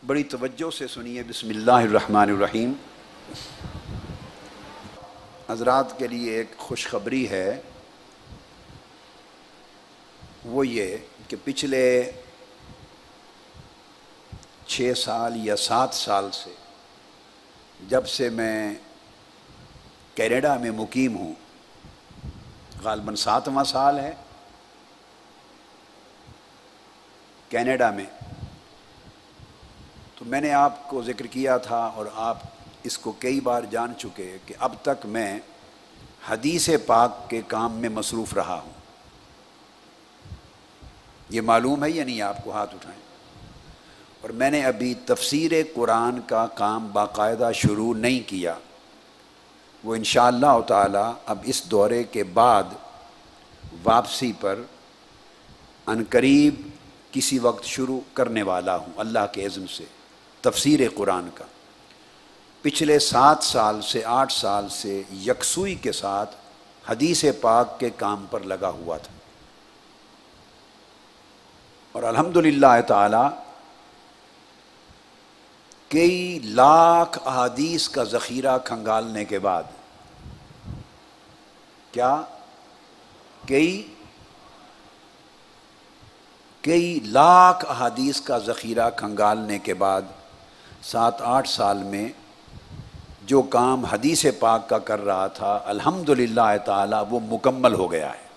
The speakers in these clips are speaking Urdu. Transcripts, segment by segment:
بڑی توجہ سے سنیے۔ بسم اللہ الرحمن الرحیم۔ حضرات کے لیے ایک خوشخبری ہے، وہ یہ کہ پچھلے 6 سال یا 7 سال سے جب سے میں کینیڈا میں مقیم ہوں، غالباً 7واں سال ہے کینیڈا میں، تو میں نے آپ کو ذکر کیا تھا اور آپ اس کو کئی بار جان چکے کہ اب تک میں حدیث پاک کے کام میں مصروف رہا ہوں۔ یہ معلوم ہے یا نہیں؟ آپ کو ہاتھ اٹھائیں۔ اور میں نے ابھی تفسیر قرآن کا کام باقاعدہ شروع نہیں کیا، وہ انشاءاللہ تعالی اب اس دورے کے بعد واپسی پر عنقریب کسی وقت شروع کرنے والا ہوں اللہ کے اذن سے، تفسیر قرآن کا۔ پچھلے 7 سال سے 8 سال سے یکسوئی کے ساتھ حدیث پاک کے کام پر لگا ہوا تھا، اور الحمدللہ تعالی کئی لاکھ احادیث کا ذخیرہ کھنگالنے کے بعد، کئی لاکھ احادیث کا ذخیرہ کھنگالنے کے بعد 7-8 سال میں جو کام حدیث پاک کا کر رہا تھا، الحمدللہ تعالی وہ مکمل ہو گیا ہے۔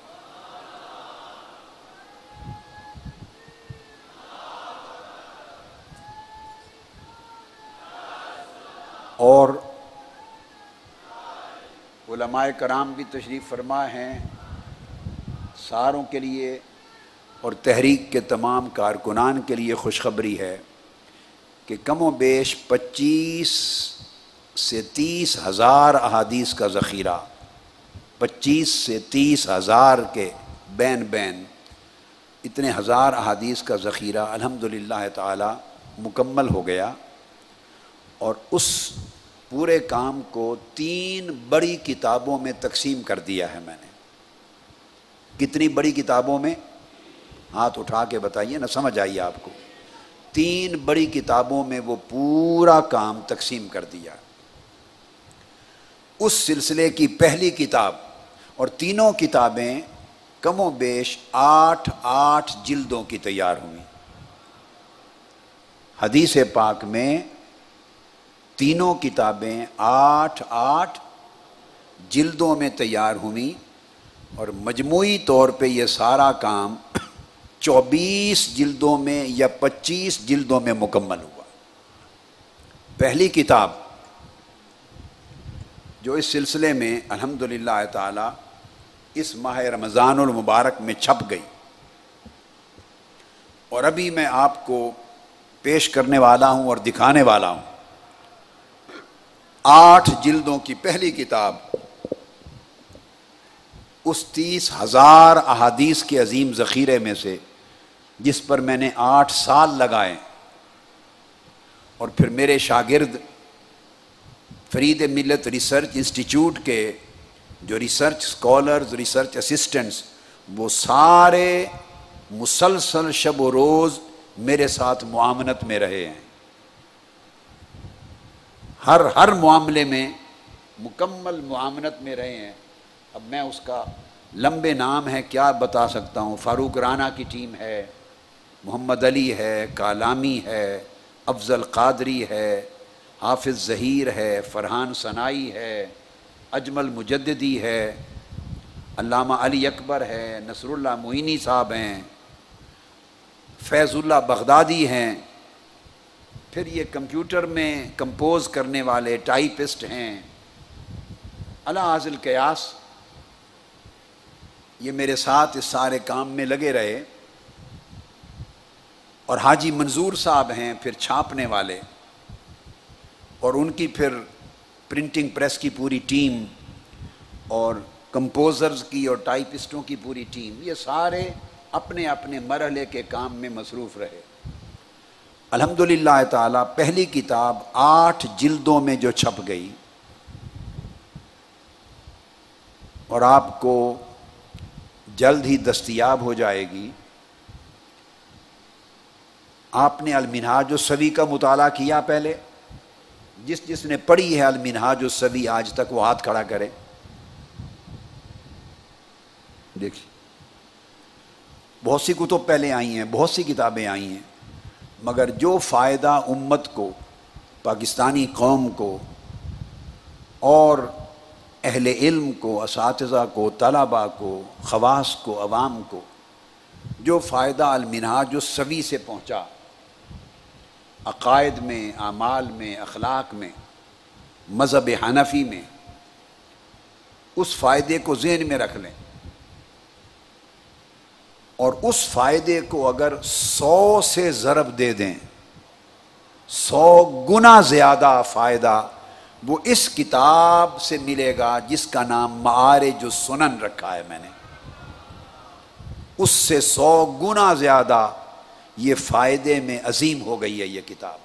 اور علماء کرام بھی تشریف فرما ہیں، ساروں کے لیے اور تحریک کے تمام کارکنان کے لیے خوشخبری ہے کہ کم و بیش 25 سے 30 ہزار احادیث کا ذخیرہ، 25 سے 30 ہزار کے بین اتنے ہزار احادیث کا ذخیرہ الحمدللہ تعالی مکمل ہو گیا، اور اس پورے کام کو 3 بڑی کتابوں میں تقسیم کر دیا ہے میں نے۔ کتنی بڑی کتابوں میں؟ ہاتھ اٹھا کے بتائیے نا، سمجھ آئیے آپ کو۔ 3 بڑی کتابوں میں وہ پورا کام تقسیم کر دیا۔ اس سلسلے کی پہلی کتاب، اور تینوں کتابیں کم و بیش 8 جلدوں کی تیار ہوئی۔ حدیث پاک میں تینوں کتابیں 8 جلدوں میں تیار ہوئی، اور مجموعی طور پہ یہ سارا کام 24 جلدوں میں یا 25 جلدوں میں مکمل ہوا۔ پہلی کتاب جو اس سلسلے میں الحمدللہ تعالی اس ماہ رمضان المبارک میں چھپ گئی، اور ابھی میں آپ کو پیش کرنے والا ہوں اور دکھانے والا ہوں، 8 جلدوں کی پہلی کتاب، اس 30 ہزار احادیث کے عظیم ذخیرے میں سے جس پر میں نے 8 سال لگائے، اور پھر میرے شاگرد فرید ملت ریسرچ انسٹیٹیوٹ کے جو ریسرچ اسکالرز، ریسرچ اسسٹنٹس، وہ سارے مسلسل شب و روز میرے ساتھ معاونت میں رہے ہیں، ہر معاملے میں مکمل معاونت میں رہے ہیں۔ اب میں اس کا لمبے نام ہے، کیا بتا سکتا ہوں۔ فاروق رانا کی ٹیم ہے، محمد علی ہے، کالامی ہے، افضل قادری ہے، حافظ ظہیر ہے، فرحان ثنائی ہے، اجمل مجددی ہے، علامہ علی اکبر ہے، نصر اللہ معینی صاحب ہیں، فیض اللہ بغدادی ہیں، پھر یہ کمپیوٹر میں کمپوز کرنے والے ٹائپسٹ ہیں، علی حاصل قیاس، یہ میرے ساتھ اس سارے کام میں لگے رہے، اور حاجی منظور صاحب ہیں پھر چھاپنے والے، اور ان کی پھر پرنٹنگ پریس کی پوری ٹیم، اور کمپوزرز کی اور ٹائپسٹوں کی پوری ٹیم، یہ سارے اپنے اپنے مرحلے کے کام میں مصروف رہے۔ الحمدللہ تعالی پہلی کتاب 8 جلدوں میں جو چھپ گئی، اور آپ کو جلد ہی دستیاب ہو جائے گی، آپ نے المنہاج السوی کا مطالعہ کیا پہلے؟ جس نے پڑھی ہے المنہاج السوی آج تک وہ ہاتھ کھڑا کرے. دیکھیے بہت سی کتب پہلے آئی ہیں، بہت سی کتابیں آئی ہیں، مگر جو فائدہ امت کو، پاکستانی قوم کو اور اہل علم کو، اساتذہ کو، طلباء کو، خواص کو، عوام کو جو فائدہ المنہاج السوی سے پہنچا، عقائد میں، اعمال میں، اخلاق میں، مذہب حنفی میں، اس فائدے کو ذہن میں رکھ لیں، اور اس فائدے کو اگر 100 سے ضرب دے دیں، 100 گنا زیادہ فائدہ وہ اس کتاب سے ملے گا جس کا نام معارج السنن رکھا ہے میں نے. اس سے 100 گنا زیادہ یہ فائدے میں عظیم ہو گئی ہے یہ کتاب.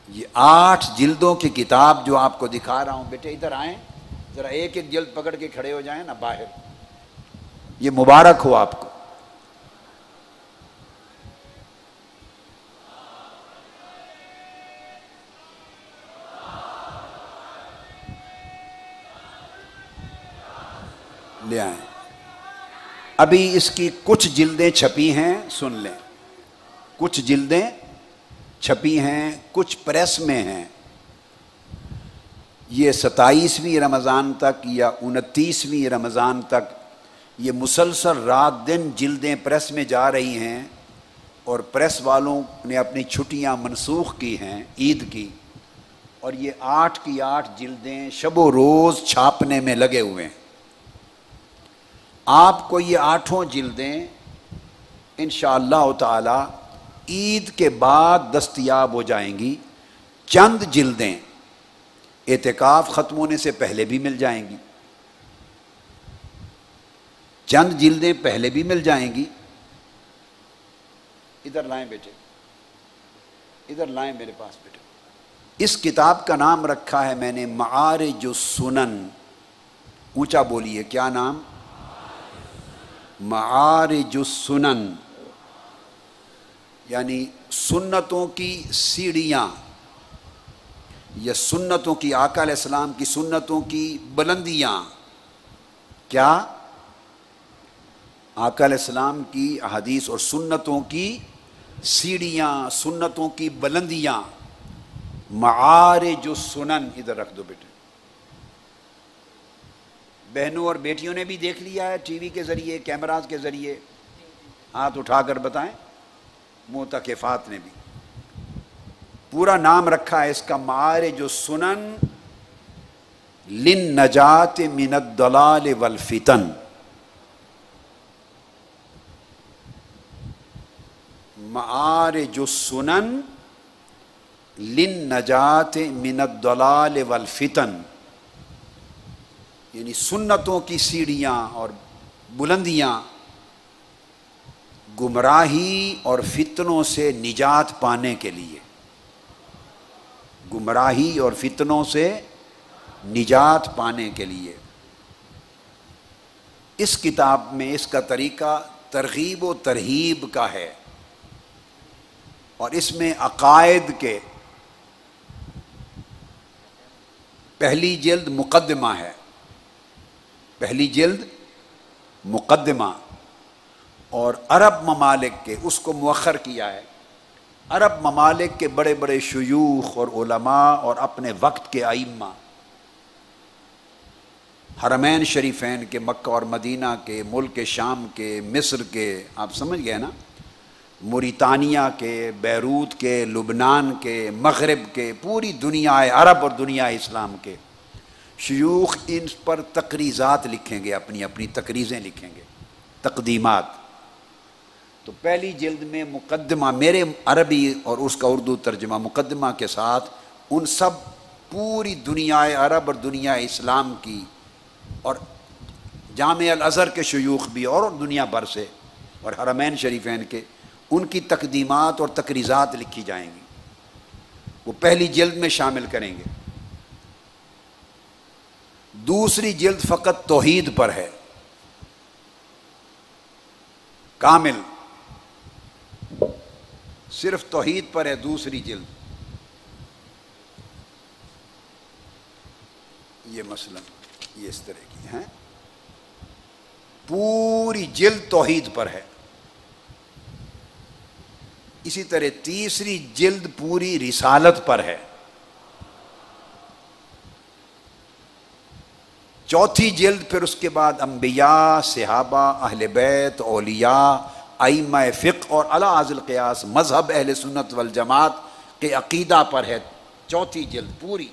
یہ 8 جلدوں کی کتاب جو آپ کو دکھا رہا ہوں، بیٹے ادھر آئیں ذرا، ایک ایک جلد پکڑ کے کھڑے ہو جائیں نا باہر. یہ مبارک ہو آپ کو. لے آئیں. ابھی اس کی کچھ جلدیں چھپی ہیں، سن لیں، کچھ جلدیں چھپی ہیں، کچھ پریس میں ہیں. یہ 27ویں رمضان تک یا 29ویں رمضان تک یہ مسلسل رات دن جلدیں پریس میں جا رہی ہیں، اور پریس والوں نے اپنی چھٹیاں منسوخ کی ہیں عید کی، اور یہ 8 کی 8 جلدیں شب و روز چھاپنے میں لگے ہوئے ہیں. آپ کو یہ 8 جلدیں انشاءاللہ تعالی عید کے بعد دستیاب ہو جائیں گی. چند جلدیں اعتکاف ختم ہونے سے پہلے بھی مل جائیں گی، چند جلدیں پہلے بھی مل جائیں گی. ادھر لائیں بیٹے، ادھر لائیں میرے پاس بیٹے. اس کتاب کا نام رکھا ہے میں نے معارج السنن. اونچا بولیے، کیا نام؟ معارج السنن، یعنی سنتوں کی سیڑھیاں، یا سنتوں کی، آقا علیہ السلام کی سنتوں کی بلندیاں. کیا؟ آقا علیہ السلام کی احادیث اور سنتوں کی سیڑھیاں، سنتوں کی بلندیاں. معارج السنن ادھر رکھ دو بیٹے. بہنوں اور بیٹیوں نے بھی دیکھ لیا ہے ٹی وی کے ذریعے، کیمراز کے ذریعے؟ ہاتھ اٹھا کر بتائیں. معتکفات نے بھی. پورا نام رکھا ہے اس کا معارج السنن للنجات من الضلال والفتن. معارج السنن للنجات من الضلال والفتن، یعنی سنتوں کی سیڑھیاں اور بلندیاں گمراہی اور فتنوں سے نجات پانے کے لیے. گمراہی اور فتنوں سے نجات پانے کے لیے. اس کتاب میں اس کا طریقہ ترغیب و ترہیب کا ہے، اور اس میں عقائد کے پہلی جلد مقدمہ ہے، پہلی جلد مقدمہ، اور عرب ممالک کے، اس کو مؤخر کیا ہے، عرب ممالک کے بڑے بڑے شیوخ اور علماء اور اپنے وقت کے ائمہ، حرمین شریفین کے، مکہ اور مدینہ کے، ملک شام کے، مصر کے، آپ سمجھ گئے نا، موریتانیہ کے، بیروت کے، لبنان کے، مغرب کے، پوری دنیا عرب اور دنیا اسلام کے شیوخ ان پر تقریضات لکھیں گے، اپنی اپنی تقریضیں لکھیں گے، تقدیمات. تو پہلی جلد میں مقدمہ، میرے عربی اور اس کا اردو ترجمہ، مقدمہ کے ساتھ ان سب پوری دنیا عرب اور دنیا اسلام کی، اور جامع الازہر کے شیوخ بھی اور دنیا بھر سے، اور حرمین شریفین کے، ان کی تقدیمات اور تقریضات لکھی جائیں گی. وہ پہلی جلد میں شامل کریں گے. دوسری جلد فقط توحید پر ہے، کامل. صرف توحید پر ہے دوسری جلد. یہ مثلا یہ اس طرح کی ہیں، پوری جلد توحید پر ہے. اسی طرح تیسری جلد پوری رسالت پر ہے. چوتھی جلد پھر اس کے بعد انبیاء، صحابہ، اہل بیت، اولیاء، ائمہ فقہ اور علی ذی القیاس مذہب اہل سنت والجماعت کے عقیدہ پر ہے. چوتھی جلد پوری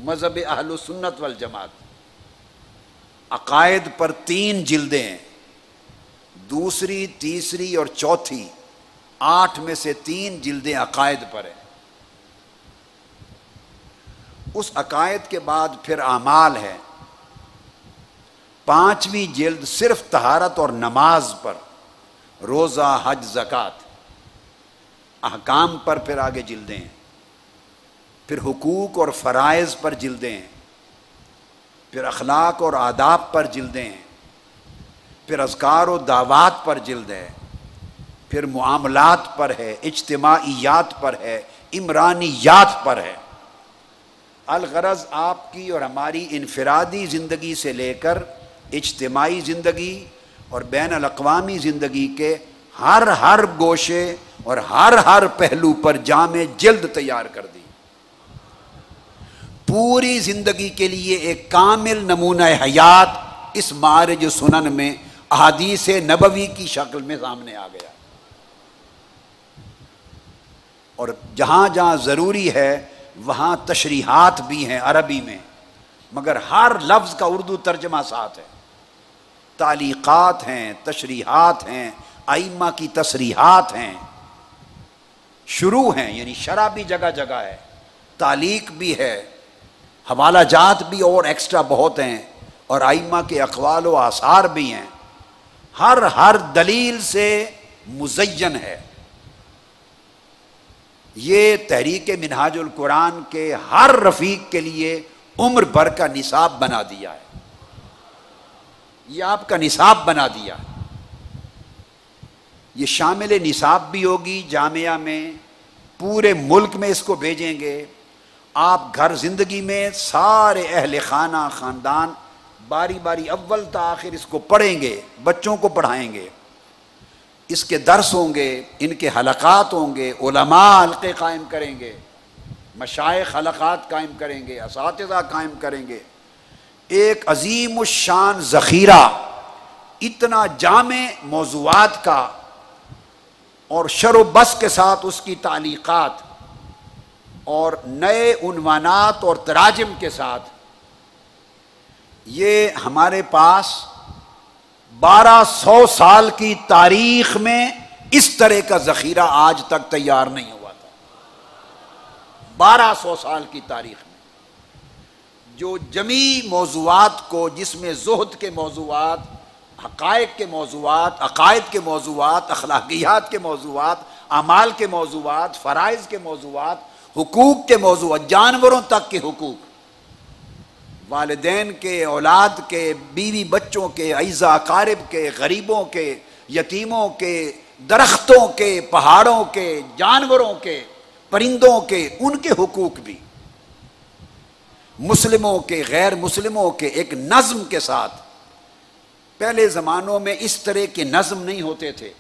مذہب اہل سنت والجماعت. عقائد پر 3 جلدیں ہیں، دوسری، تیسری اور چوتھی. 8 میں سے 3 جلدیں عقائد پر ہیں. اس عقائد کے بعد پھر اعمال ہے. 5ویں جلد صرف طہارت اور نماز پر، روزہ، حج، زکوٰۃ، احکام پر پھر آگے جلدیں ہیں. پھر حقوق اور فرائض پر جلدیں ہیں. پھر اخلاق اور آداب پر جلدیں ہیں. پھر اذکار و دعوات پر جلد ہے. پھر معاملات پر ہے، اجتماعیات پر ہے، عمرانیات پر ہے. الغرض آپ کی اور ہماری انفرادی زندگی سے لے کر اجتماعی زندگی اور بین الاقوامی زندگی کے ہر گوشے اور ہر پہلو پر جامع جلد تیار کر دی. پوری زندگی کے لیے ایک کامل نمونہ حیات اس معارج سنن میں احادیث نبوی کی شکل میں سامنے آ گیا. اور جہاں جہاں ضروری ہے وہاں تشریحات بھی ہیں عربی میں، مگر ہر لفظ کا اردو ترجمہ ساتھ ہے. تعلیقات ہیں، تشریحات ہیں، ائمہ کی تصریحات ہیں، شروع ہیں، یعنی شرح بھی جگہ جگہ ہے، تعلیق بھی ہے، حوالہ جات بھی اور ایکسٹرا بہت ہیں، اور ائمہ کے اقوال و آثار بھی ہیں. ہر دلیل سے مزین ہے. یہ تحریک منہاج القرآن کے ہر رفیق کے لیے عمر بھر کا نصاب بنا دیا ہے. یہ آپ کا نصاب بنا دیا. یہ شامل نصاب بھی ہوگی جامعہ میں، پورے ملک میں اس کو بھیجیں گے. آپ گھر زندگی میں سارے اہل خانہ خاندان باری باری اول تا آخر اس کو پڑھیں گے، بچوں کو پڑھائیں گے. اس کے درس ہوں گے، ان کے حلقات ہوں گے، علماء حلقے قائم کریں گے، مشائخ حلقات قائم کریں گے، اساتذہ قائم کریں گے. ایک عظیم الشان ذخیرہ اتنا جامع موضوعات کا اور شر و بس کے ساتھ اس کی تعلیقات اور نئے عنوانات اور تراجم کے ساتھ، یہ ہمارے پاس 1200 سال کی تاریخ میں اس طرح کا ذخیرہ آج تک تیار نہیں ہوا تھا. 1200 سال کی تاریخ میں جو جمیع موضوعات کو، جس میں زہد کے موضوعات، حقائق کے موضوعات، عقائد کے موضوعات، اخلاقیات کے موضوعات، اعمال کے موضوعات، فرائض کے موضوعات، حقوق کے موضوعات، جانوروں تک کے حقوق، والدین کے، اولاد کے، بیوی بچوں کے، اعزاء اقارب کے، غریبوں کے، یتیموں کے، درختوں کے، پہاڑوں کے، جانوروں کے، پرندوں کے، ان کے حقوق بھی، مسلموں کے، غیر مسلموں کے، ایک نظم کے ساتھ. پہلے زمانوں میں اس طرح کے نظم نہیں ہوتے تھے.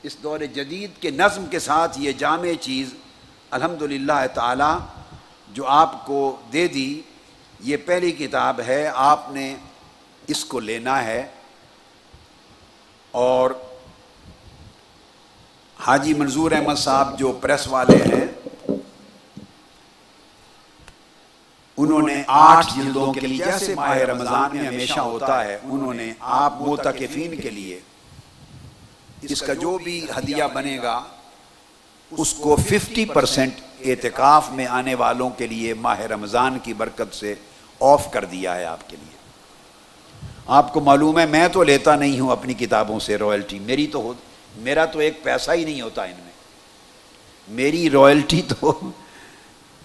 اس دور جدید کے نظم کے ساتھ یہ جامع چیز الحمدللہ تعالی جو آپ کو دے دی. یہ پہلی کتاب ہے، آپ نے اس کو لینا ہے. اور حاجی منظور احمد صاحب جو پریس والے ہیں، انہوں نے 8 جلدوں کے لیے، جیسے ماہ رمضان میں ہمیشہ ہوتا ہے، انہوں نے آپ معتکفین کے لیے اس کا جو بھی ہدیہ بنے گا اس کو 50% اعتکاف میں آنے والوں کے لیے ماہ رمضان کی برکت سے آف کر دیا ہے آپ کے لیے. آپ کو معلوم ہے میں تو لیتا نہیں ہوں اپنی کتابوں سے رائلٹی، میرا تو ایک پیسہ ہی نہیں ہوتا ان میں. میری رائلٹی تو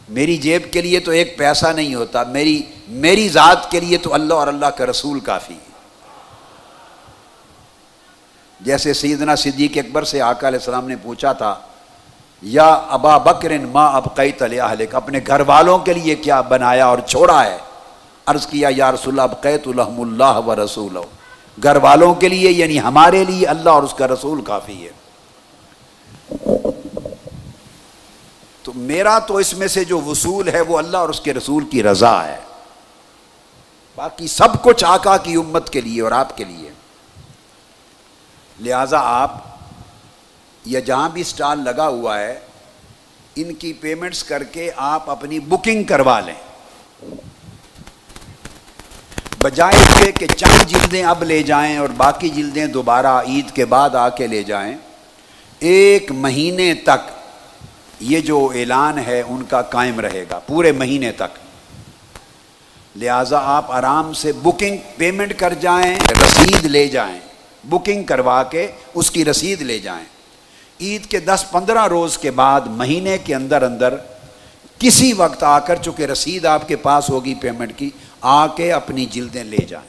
میری جیب کے لیے تو ایک پیسہ نہیں ہوتا، میری ذات کے لیے تو اللہ اور اللہ کا رسول کافی ہے. جیسے سیدنا صدیق اکبر سے آقا علیہ السلام نے پوچھا تھا یا ابا بکر ما ابقیت لاہلک، اپنے گھر والوں کے لیے کیا بنایا اور چھوڑا ہے؟ عرض کیا یا رسول اللہ ابقیت لہم اللہ و رسولہ، گھر والوں کے لیے یعنی ہمارے لیے اللہ اور اس کا رسول کافی ہے۔ تو میرا تو اس میں سے جو وصول ہے وہ اللہ اور اس کے رسول کی رضا ہے، باقی سب کچھ آقا کی امت کے لیے اور آپ کے لیے۔ لہٰذا آپ یا جہاں بھی اسٹال لگا ہوا ہے ان کی پیمنٹس کر کے آپ اپنی بکنگ کروا لیں، بجائے اس کے کہ چند جلدیں اب لے جائیں اور باقی جلدیں دوبارہ عید کے بعد آ کے لے جائیں۔ ایک مہینے تک یہ جو اعلان ہے ان کا قائم رہے گا، پورے مہینے تک۔ لہٰذا آپ آرام سے بکنگ پیمنٹ کر جائیں، رسید لے جائیں، بکنگ کروا کے اس کی رسید لے جائیں۔ عید کے 10-15 روز کے بعد مہینے کے اندر اندر کسی وقت آ کر، چونکہ رسید آپ کے پاس ہوگی پیمنٹ کی، آ کے اپنی جلدیں لے جائیں۔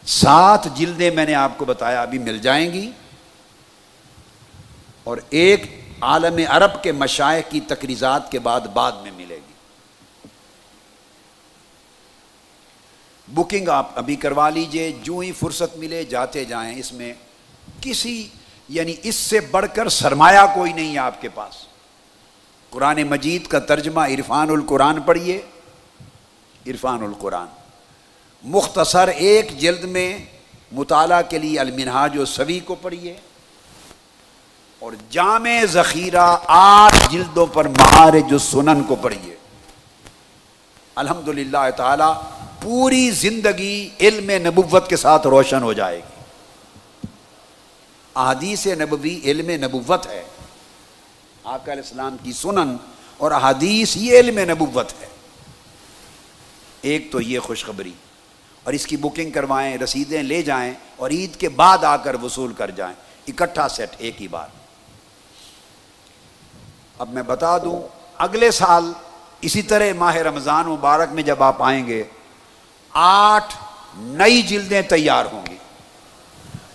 7 جلدیں میں نے آپ کو بتایا ابھی مل جائیں گی، اور ایک عالم عرب کے مشائخ کی تقریضات کے بعد میں ملے گی۔ بکنگ آپ ابھی کروا لیجئے، جو ہی فرصت ملے جاتے جائیں۔ اس میں کسی یعنی اس سے بڑھ کر سرمایہ کوئی نہیں ہے آپ کے پاس۔ قرآن مجید کا ترجمہ عرفان القرآن پڑھیے، عرفان القرآن مختصر ایک جلد میں مطالعہ کے لیے المنہاج السوی کو پڑھیے، اور جامع ذخیرہ 8 جلدوں پر معارج السنن کو پڑھیے۔ الحمدللہ تعالی پوری زندگی علم نبوت کے ساتھ روشن ہو جائے گی۔ احادیث نبوی علم نبوت ہے، آقا علیہ السلام کی سنن اور احادیث یہ علم نبوت ہے۔ ایک تو یہ خوشخبری، اور اس کی بکنگ کروائیں، رسیدیں لے جائیں، اور عید کے بعد آ کر وصول کر جائیں، اکٹھا سیٹ ایک ہی بار۔ اب میں بتا دوں، اگلے سال اسی طرح ماہ رمضان مبارک میں جب آپ آئیں گے 8 نئی جلدیں تیار ہوں گی،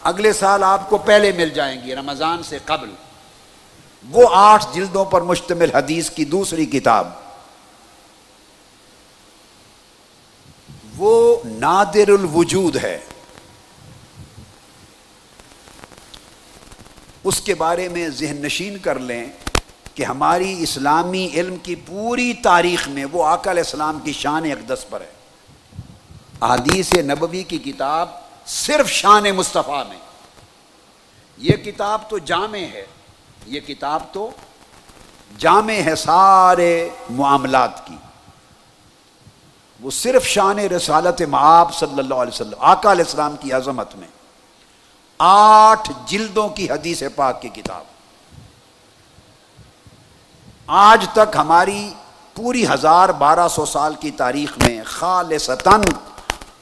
اگلے سال آپ کو پہلے مل جائیں گی رمضان سے قبل۔ وہ 8 جلدوں پر مشتمل حدیث کی دوسری کتاب، وہ نادر الوجود ہے، اس کے بارے میں ذہن نشین کر لیں کہ ہماری اسلامی علم کی پوری تاریخ میں وہ آقا علیہ السلام کی شان اقدس پر ہے۔ احادیث نبوی کی کتاب صرف شان مصطفیٰ میں، یہ کتاب تو جامع ہے، یہ کتاب تو جامع ہے سارے معاملات کی، وہ صرف شان رسالت مآب صلی اللہ علیہ وسلم، آقا علیہ السلام کی عظمت میں 8 جلدوں کی حدیث پاک کی کتاب۔ آج تک ہماری پوری 1200 سال کی تاریخ میں خالصتاً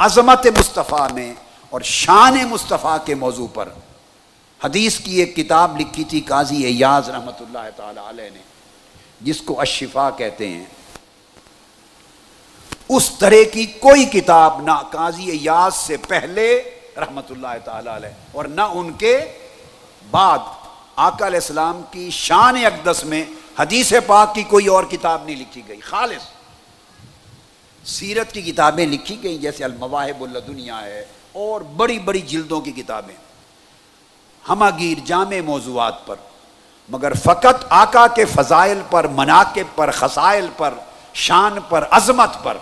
عظمت مصطفیٰ میں اور شان مصطفیٰ کے موضوع پر حدیث کی ایک کتاب لکھی تھی قاضی ایاز رحمۃ اللہ تعالی علیہ نے، جس کو الشفا کہتے ہیں۔ اس طرح کی کوئی کتاب نہ قاضی ایاز سے پہلے رحمۃ اللہ تعالی علیہ اور نہ ان کے بعد آقا علیہ السلام کی شان اقدس میں حدیث پاک کی کوئی اور کتاب نہیں لکھی گئی۔ خالص سیرت کی کتابیں لکھی گئی جیسے المواہب اللدنیہ ہے اور بڑی بڑی جلدوں کی کتابیں ہمہ گیر جامع موضوعات پر، مگر فقط آقا کے فضائل پر، مناقب پر، خصائل پر، شان پر، عظمت پر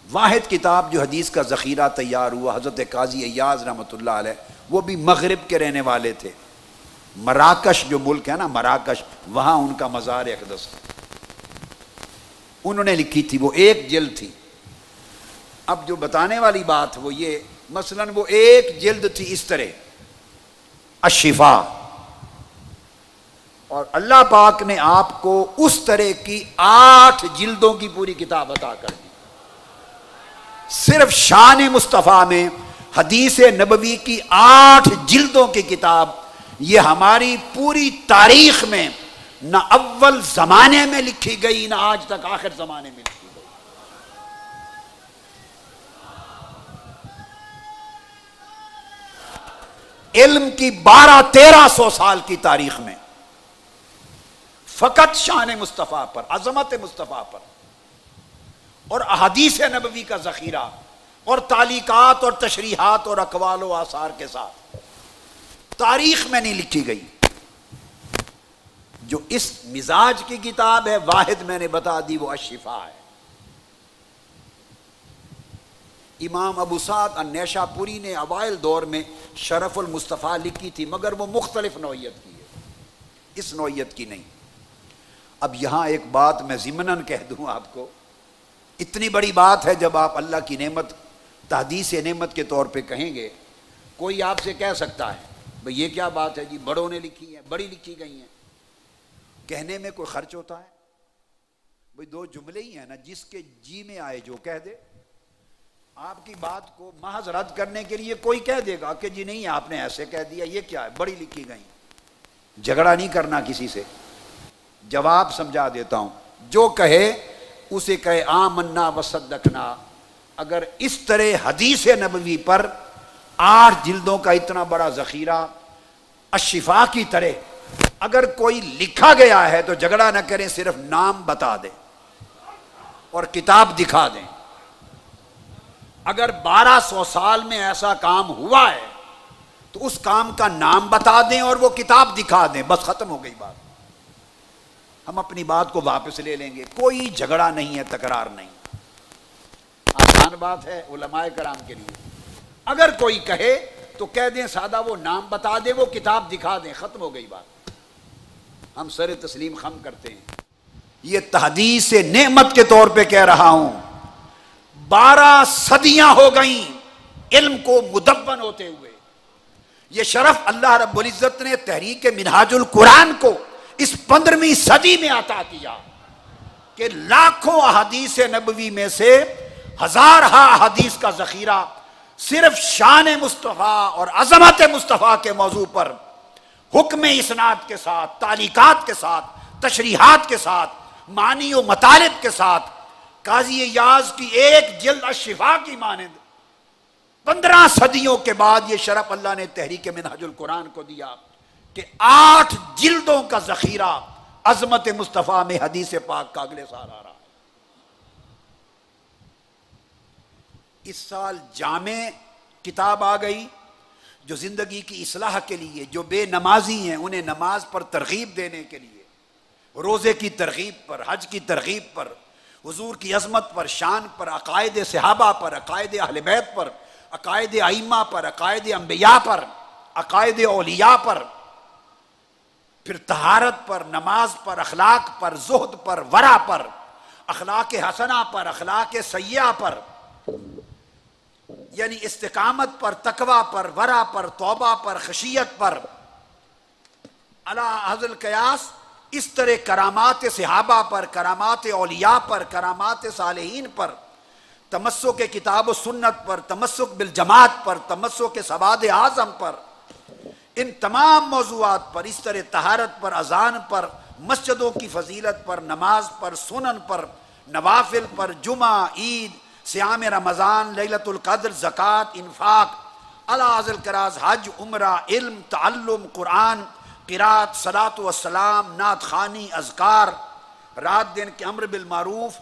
واحد کتاب جو حدیث کا ذخیرہ تیار ہوا حضرت قاضی ایاز رحمۃ اللہ علیہ، وہ بھی مغرب کے رہنے والے تھے، مراکش جو ملک ہے نا مراکش، وہاں ان کا مزار اقدس، انہوں نے لکھی تھی، وہ ایک جلد تھی۔ اب جو بتانے والی بات وہ یہ، مثلاً وہ ایک جلد تھی اس طرح الشفا، اور اللہ پاک نے آپ کو اس طرح کی 8 جلدوں کی پوری کتاب عطا کر دی، صرف شان مصطفیٰ میں حدیث نبوی کی 8 جلدوں کی کتاب۔ یہ ہماری پوری تاریخ میں نہ اول زمانے میں لکھی گئی نہ آج تک آخر زمانے میں لکھی گئی۔ علم کی 1200-1300 سال کی تاریخ میں فقط شان مصطفیٰ پر، عظمت مصطفیٰ پر اور احادیث نبوی کا ذخیرہ اور تعلیقات اور تشریحات اور اقوال و آثار کے ساتھ تاریخ میں نہیں لکھی گئی۔ جو اس مزاج کی کتاب ہے واحد میں نے بتا دی، وہ الشفاء ہے۔ امام ابو سعد النیشاپوری نے اوائل دور میں شرف المصطفیٰ لکھی تھی، مگر وہ مختلف نوعیت کی ہے، اس نوعیت کی نہیں۔ اب یہاں ایک بات میں ضمناً کہہ دوں آپ کو، اتنی بڑی بات ہے جب آپ اللہ کی نعمت تحدیث نعمت کے طور پہ کہیں گے، کوئی آپ سے کہہ سکتا ہے بھئی یہ کیا بات ہے جی، بڑوں نے لکھی ہے، بڑی لکھی گئی ہیں، کہنے میں کوئی خرچ ہوتا ہے؟ بھئی دو جملے ہی ہیں نا، جس کے جی میں آئے جو کہہ دے۔ آپ کی بات کو محض رد کرنے کے لیے کوئی کہہ دے گا کہ جی نہیں آپ نے ایسے کہہ دیا، یہ کیا ہے، بڑی لکھی گئی۔ جھگڑا نہیں کرنا کسی سے، جواب سمجھا دیتا ہوں، جو کہے اسے کہے آمنا وصدقنا۔ اگر اس طرح حدیث نبوی پر 8 جلدوں کا اتنا بڑا ذخیرہ الشفاء کی طرح اگر کوئی لکھا گیا ہے تو جھگڑا نہ کریں، صرف نام بتا دیں اور کتاب دکھا دیں۔ اگر 1200 سال میں ایسا کام ہوا ہے تو اس کام کا نام بتا دیں اور وہ کتاب دکھا دیں، بس ختم ہو گئی بات۔ ہم اپنی بات کو واپس لے لیں گے، کوئی جھگڑا نہیں ہے، تکرار نہیں۔ آسان بات ہے علماء کرام کے لیے۔ اگر کوئی کہے تو کہہ دیں سادہ وہ نام بتا دیں، وہ کتاب دکھا دیں، ختم ہو گئی بات۔ ہم سر تسلیم خم کرتے ہیں۔ یہ تحدیث نعمت کے طور پہ کہہ رہا ہوں، 12 صدیاں ہو گئیں علم کو مدون ہوتے ہوئے۔ یہ شرف اللہ رب العزت نے تحریک منہاج القرآن کو اس 15ویں صدی میں عطا کیا کہ لاکھوں احادیث نبوی میں سے ہزارہا احادیث کا ذخیرہ صرف شان مصطفیٰ اور عظمت مصطفیٰ کے موضوع پر حکم اسناد کے ساتھ، تعلیقات کے ساتھ، تشریحات کے ساتھ، معنی و مطالب کے ساتھ، قاضی ایاز کی ایک جلد الشفاء کی مانند 15 صدیوں کے بعد یہ شرف اللہ نے تحریک منہاج القرآن کو دیا کہ 8 جلدوں کا ذخیرہ عظمت مصطفیٰ میں حدیث پاک کا اگلے سال آ رہا ہے۔ اس سال جامع کتاب آ گئی جو زندگی کی اصلاح کے لیے، جو بے نمازی ہیں انہیں نماز پر ترغیب دینے کے لیے، روزے کی ترغیب پر، حج کی ترغیب پر، حضور کی عظمت پر، شان پر، عقائد صحابہ پر، عقائد اہل بیت پر، عقائد ائمہ پر، عقائد انبیاء پر، عقائد اولیاء پر، پھر طہارت پر، نماز پر، اخلاق پر، زہد پر، ورع پر، اخلاق حسنہ پر، اخلاق سیئہ پر، یعنی استقامت پر، تقوی پر، ورع پر، توبہ پر، خشیت پر، علی حظ القیاس اس طرح کرامات صحابہ پر، کرامات اولیاء پر، کرامات صالحین پر، تمسک کتاب و سنت پر، تمسک بالجماعت پر، تمسک سواد اعظم پر، ان تمام موضوعات پر، اس طرح طہارت پر، اذان پر، مسجدوں کی فضیلت پر، نماز پر، سنن پر، نوافل پر، جمعہ، عید، صیام رمضان، لیلۃ القدر، زکوٰۃ، انفاق، اعلی القراز، حج، عمرہ، علم، تعلم، قرآن، قرات، صلاۃ والسلام، نعت خوانی، اذکار، رات دن کے امر بالمعروف،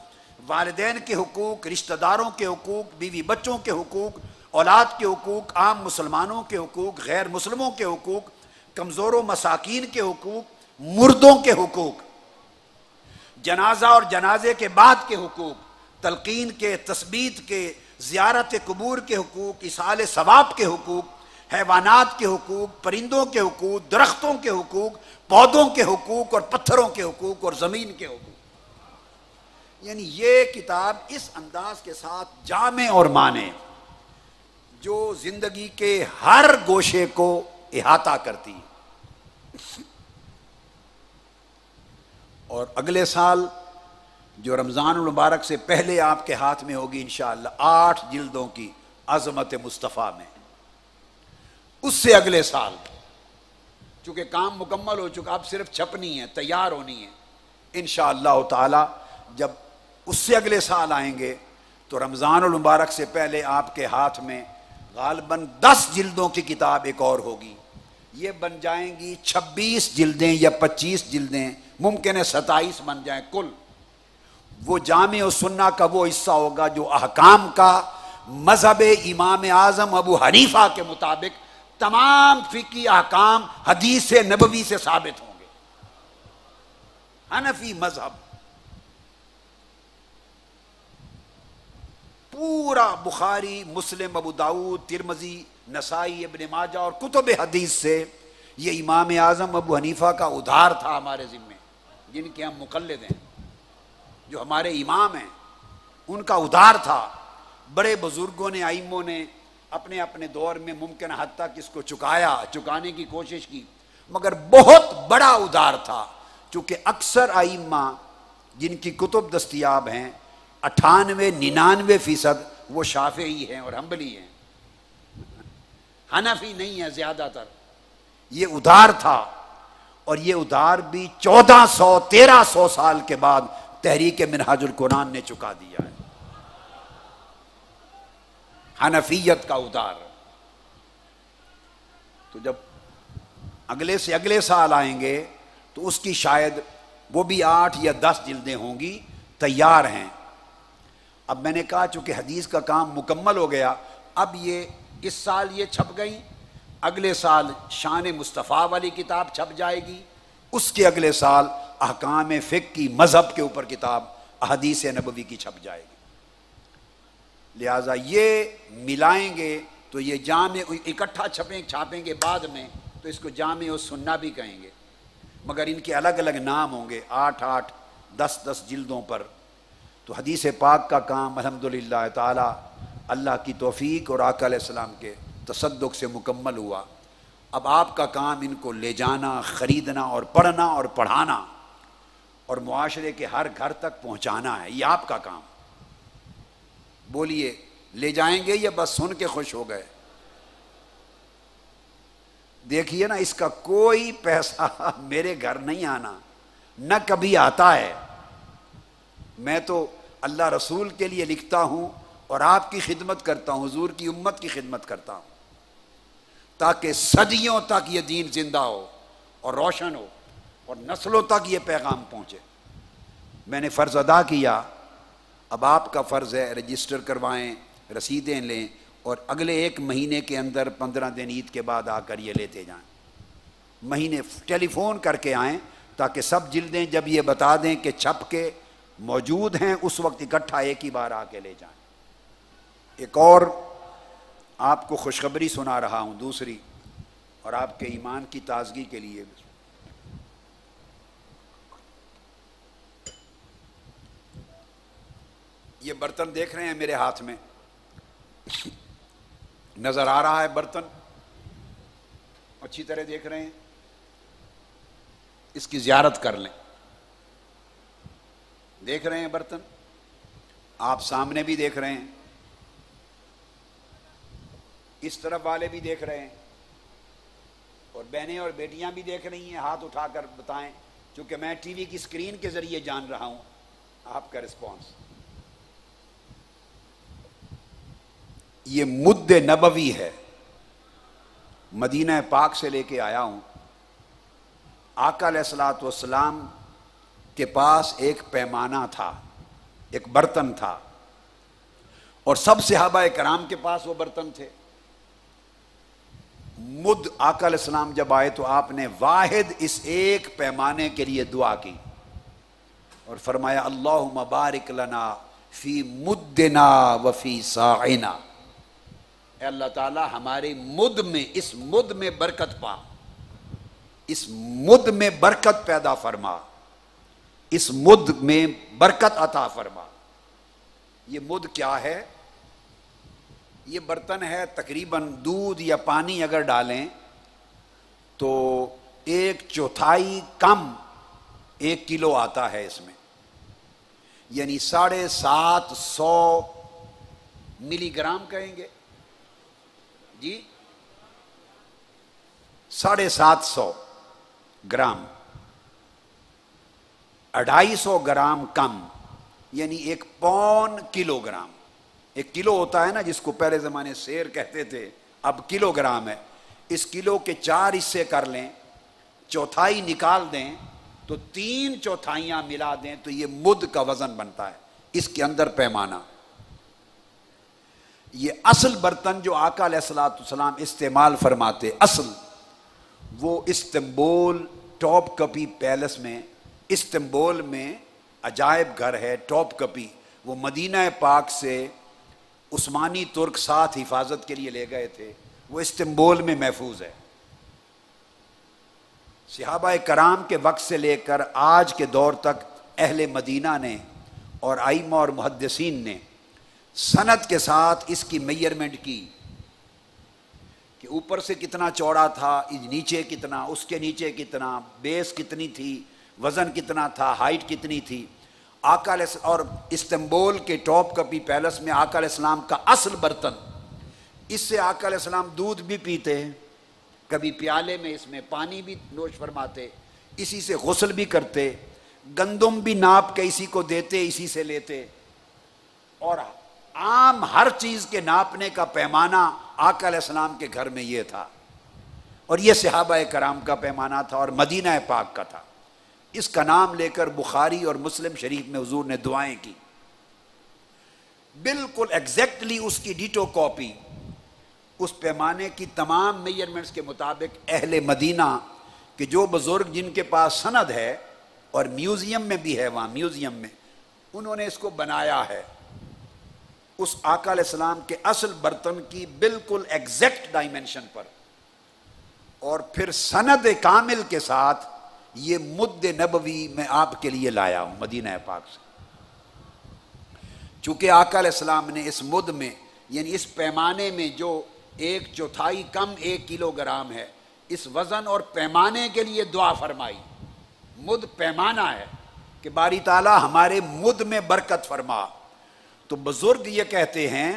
والدین کے حقوق، رشتہ داروں کے حقوق، بیوی بچوں کے حقوق، اولاد کے حقوق، عام مسلمانوں کے حقوق، غیر مسلموں کے حقوق، کمزور و مساکین کے حقوق، مردوں کے حقوق، جنازہ اور جنازے کے بعد کے حقوق، تلقین کے، تثبیت کے، زیارت قبور کے حقوق، ایصال ثواب کے حقوق، حیوانات کے حقوق، پرندوں کے حقوق، درختوں کے حقوق، پودوں کے حقوق اور پتھروں کے حقوق اور زمین کے حقوق۔ یعنی یہ کتاب اس انداز کے ساتھ جامع اور معنی جو زندگی کے ہر گوشے کو احاطہ کرتی ہے۔ اور اگلے سال جو رمضان المبارک سے پہلے آپ کے ہاتھ میں ہوگی انشاءاللہ 8 جلدوں کی عظمت مصطفیٰ میں، اس سے اگلے سال چونکہ کام مکمل ہو چکا، اب صرف چھپنی ہے، تیار ہونی ہے انشاءاللہ تعالی۔ جب اس سے اگلے سال آئیں گے تو رمضان المبارک سے پہلے آپ کے ہاتھ میں غالباً 10 جلدوں کی کتاب ایک اور ہوگی، یہ بن جائیں گی 26 جلدیں یا 25 جلدیں، ممکن ہے 27 بن جائیں کل۔ وہ جامع السنہ کا وہ حصہ ہوگا جو احکام کا مذہب امام اعظم ابو حنیفہ کے مطابق تمام فقہی احکام حدیث نبوی سے ثابت ہوں گے۔ حنفی مذہب پورا بخاری، مسلم، ابو داؤد، ترمذی، نسائی، ابن ماجہ اور کتب حدیث سے یہ امام اعظم ابو حنیفہ کا ادھار تھا ہمارے ذمے، جن کے ہم مقلد ہیں، جو ہمارے امام ہیں، ان کا ادھار تھا۔ بڑے بزرگوں نے، ائموں نے اپنے اپنے دور میں ممکن حد تک اس کو چکانے کی کوشش کی، مگر بہت بڑا ادھار تھا، چونکہ اکثر ائمہ جن کی کتب دستیاب ہیں 98-99% وہ شافعی ہیں اور حنبلی ہیں، حنفی نہیں ہے زیادہ تر۔ یہ ادھار تھا، اور یہ ادھار بھی 1400-1300 سال کے بعد تحریک منہاج القرآن نے چکا دیا ہے، حنفیت کا ادھار۔ تو جب اگلے سے اگلے سال آئیں گے تو اس کی شاید وہ بھی 8 یا 10 جلدیں ہوں گی، تیار ہیں۔ اب میں نے کہا چونکہ حدیث کا کام مکمل ہو گیا، اب یہ اس سال یہ چھپ گئی، اگلے سال شان مصطفیٰ والی کتاب چھپ جائے گی، اس کے اگلے سال احکام فقہ کی مذہب کے اوپر کتاب احادیث نبوی کی چھپ جائے گی۔ لہٰذا یہ ملائیں گے تو یہ جامع، اکٹھا چھاپیں گے بعد میں تو اس کو جامع السنہ بھی کہیں گے، مگر ان کے الگ الگ نام ہوں گے، 8-8، 10-10 جلدوں پر۔ تو حدیث پاک کا کام الحمدللہ تعالی اللہ کی توفیق اور آقا علیہ السلام کے تصدق سے مکمل ہوا۔ اب آپ کا کام ان کو لے جانا، خریدنا اور پڑھنا اور پڑھانا اور معاشرے کے ہر گھر تک پہنچانا ہے، یہ آپ کا کام۔ بولیے لے جائیں گے یا بس سن کے خوش ہو گئے؟ دیکھیے نا، اس کا کوئی پیسہ میرے گھر نہیں آنا، نہ کبھی آتا ہے۔ میں تو اللہ رسول کے لیے لکھتا ہوں اور آپ کی خدمت کرتا ہوں، حضور کی امت کی خدمت کرتا ہوں، تاکہ صدیوں تک یہ دین زندہ ہو اور روشن ہو اور نسلوں تک یہ پیغام پہنچے۔ میں نے فرض ادا کیا، اب آپ کا فرض ہے رجسٹر کروائیں، رسیدیں لیں، اور اگلے 1 مہینے کے اندر 15 دن عید کے بعد آ کر یہ لیتے جائیں، مہینے ٹیلی فون کر کے آئیں، تاکہ سب جلدیں جب یہ بتا دیں کہ چھپ کے موجود ہیں اس وقت اکٹھا ایک ہی بار آ کے لے جائیں۔ ایک اور آپ کو خوشخبری سنا رہا ہوں، دوسری، اور آپ کے ایمان کی تازگی کے لیے۔ یہ برتن دیکھ رہے ہیں میرے ہاتھ میں، نظر آ رہا ہے برتن؟ اچھی طرح دیکھ رہے ہیں؟ اس کی زیارت کر لیں۔ دیکھ رہے ہیں برتن؟ آپ سامنے بھی دیکھ رہے ہیں، اس طرف والے بھی دیکھ رہے ہیں، اور بہنیں اور بیٹیاں بھی دیکھ رہی ہیں۔ ہاتھ اٹھا کر بتائیں، چونکہ میں ٹی وی کی اسکرین کے ذریعے جان رہا ہوں آپ کا رسپانس۔ یہ مد نبوی ہے، مدینہ پاک سے لے کے آیا ہوں۔ آقا علیہ الصلوۃ والسلام کے پاس ایک پیمانہ تھا، ایک برتن تھا، اور سب صحابہ کرام کے پاس وہ برتن تھے۔ مد آقا علیہ السلام جب آئے تو آپ نے واحد اس ایک پیمانے کے لیے دعا کی اور فرمایا اللہم بارک لنا فی مدنا وفی صاعنا، اے اللہ تعالی ہمارے مد میں، اس مد میں برکت پا، اس مد میں برکت پیدا فرما، اس مد میں برکت عطا فرما۔ یہ مد کیا ہے؟ یہ برتن ہے، تقریباً دودھ یا پانی اگر ڈالیں تو 1/4 کم 1 کلو آتا ہے اس میں، یعنی 750 ملی گرام کہیں گے جی، 750 گرام، 250 گرام کم، یعنی 1 پون کلو گرام۔ ایک کلو ہوتا ہے نا جس کو پہلے زمانے سیر کہتے تھے، اب کلو گرام ہے. اس کلو کے 4 حصے کر لیں، چوتھائی نکال دیں تو 3 چوتھائیاں ملا دیں تو یہ مد کا وزن بنتا ہے. اس کے اندر پیمانہ. یہ اصل برتن جو آقا علیہ الصلوۃ والسلام استعمال فرماتے اصل، وہ استنبول ٹاپ کپی پیلس میں، استنبول میں عجائب گھر ہے ٹاپ کپی، وہ مدینہ پاک سے عثمانی ترک ساتھ حفاظت کے لیے لے گئے تھے، وہ استنبول میں محفوظ ہے. صحابہ کرام کے وقت سے لے کر آج کے دور تک اہل مدینہ نے اور ائمہ اور محدثین نے سند کے ساتھ اس کی میئرمنٹ کی کہ اوپر سے کتنا چوڑا تھا، نیچے کتنا، اس کے نیچے کتنا، بیس کتنی تھی، وزن کتنا تھا، ہائٹ کتنی تھی. آقا علیہ السلام اور استنبول کے ٹاپ کپی پیلس میں آقا علیہ السلام کا اصل برتن، اس سے آقا علیہ السلام دودھ بھی پیتے ہیں، کبھی پیالے میں اس میں پانی بھی نوش فرماتے، اسی سے غسل بھی کرتے، گندم بھی ناپ کے اسی کو دیتے، اسی سے لیتے، اور عام ہر چیز کے ناپنے کا پیمانہ آقا علیہ السلام کے گھر میں یہ تھا. اور یہ صحابہ کرام کا پیمانہ تھا اور مدینہ پاک کا تھا. اس کا نام لے کر بخاری اور مسلم شریف میں حضور نے دعائیں کی. بالکل ایگزیکٹلی اس کی ڈیٹو کاپی، اس پیمانے کی تمام میجرمنٹس کے مطابق اہل مدینہ کہ جو بزرگ جن کے پاس سند ہے اور میوزیم میں بھی ہے، وہاں میوزیم میں انہوں نے اس کو بنایا ہے. اس آقا علیہ السلام کے اصل برتن کی بالکل ایگزیکٹ ڈائمنشن پر، اور پھر سند کامل کے ساتھ یہ مد نبوی میں آپ کے لیے لایا ہوں مدینہ پاک سے. چونکہ آقا علیہ السلام نے اس مد میں، یعنی اس پیمانے میں جو 1/4 کم 1 کلو گرام ہے، اس وزن اور پیمانے کے لیے دعا فرمائی. مد پیمانہ ہے کہ باری تعالیٰ ہمارے مد میں برکت فرما. تو بزرگ یہ کہتے ہیں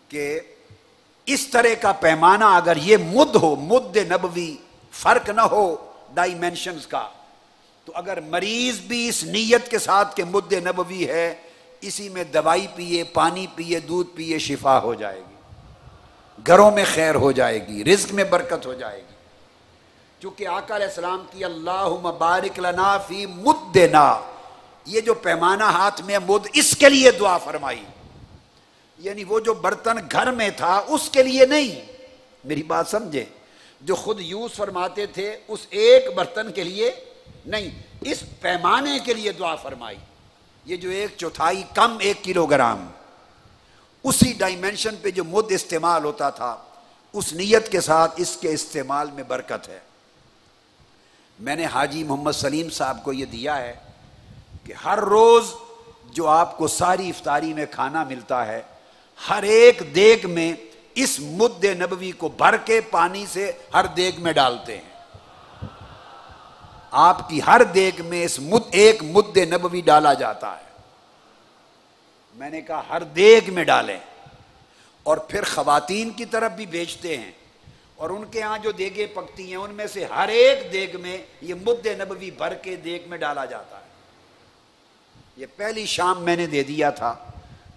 کہ اس طرح کا پیمانہ اگر یہ مد ہو، مد نبوی، فرق نہ ہو ڈائمینشنز کا، تو اگر مریض بھی اس نیت کے ساتھ کہ مد نبوی ہے، اسی میں دوائی پیے، پانی پیے، دودھ پیے، شفا ہو جائے گی، گھروں میں خیر ہو جائے گی، رزق میں برکت ہو جائے گی. چونکہ آقا علیہ السلام کی اللہم بارک لنا فی مدنا، یہ جو پیمانہ ہاتھ میں مد، اس کے لیے دعا فرمائی. یعنی وہ جو برتن گھر میں تھا اس کے لیے نہیں، میری بات سمجھے، جو خود یوز فرماتے تھے اس ایک برتن کے لیے نہیں، اس پیمانے کے لیے دعا فرمائی. یہ جو 1/4 کم 1 کلو گرام، اسی ڈائمنشن پہ جو مد استعمال ہوتا تھا، اس نیت کے ساتھ اس کے استعمال میں برکت ہے. میں نے حاجی محمد سلیم صاحب کو یہ دیا ہے کہ ہر روز جو آپ کو ساری افطاری میں کھانا ملتا ہے، ہر ایک دیگ میں اس مد نبوی کو بھر کے پانی سے ہر دیگ میں ڈالتے ہیں. آپ کی ہر دیگ میں اس ایک مد نبوی ڈالا جاتا ہے. میں نے کہا ہر دیگ میں ڈالیں، اور پھر خواتین کی طرف بھی بیچتے ہیں، اور ان کے ہاں جو دیگیں پکتی ہیں ان میں سے ہر ایک دیگ میں یہ مد نبوی بھر کے دیگ میں ڈالا جاتا ہے. یہ پہلی شام میں نے دے دیا تھا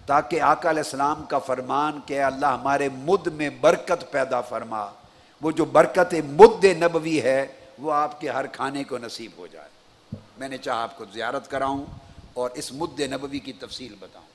تاکہ آقا علیہ السلام کا فرمان کہ اللہ ہمارے مد میں برکت پیدا فرما، وہ جو برکت مد نبوی ہے وہ آپ کے ہر کھانے کو نصیب ہو جائے. میں نے چاہا آپ کو زیارت کراؤں اور اس مد نبوی کی تفصیل بتاؤں.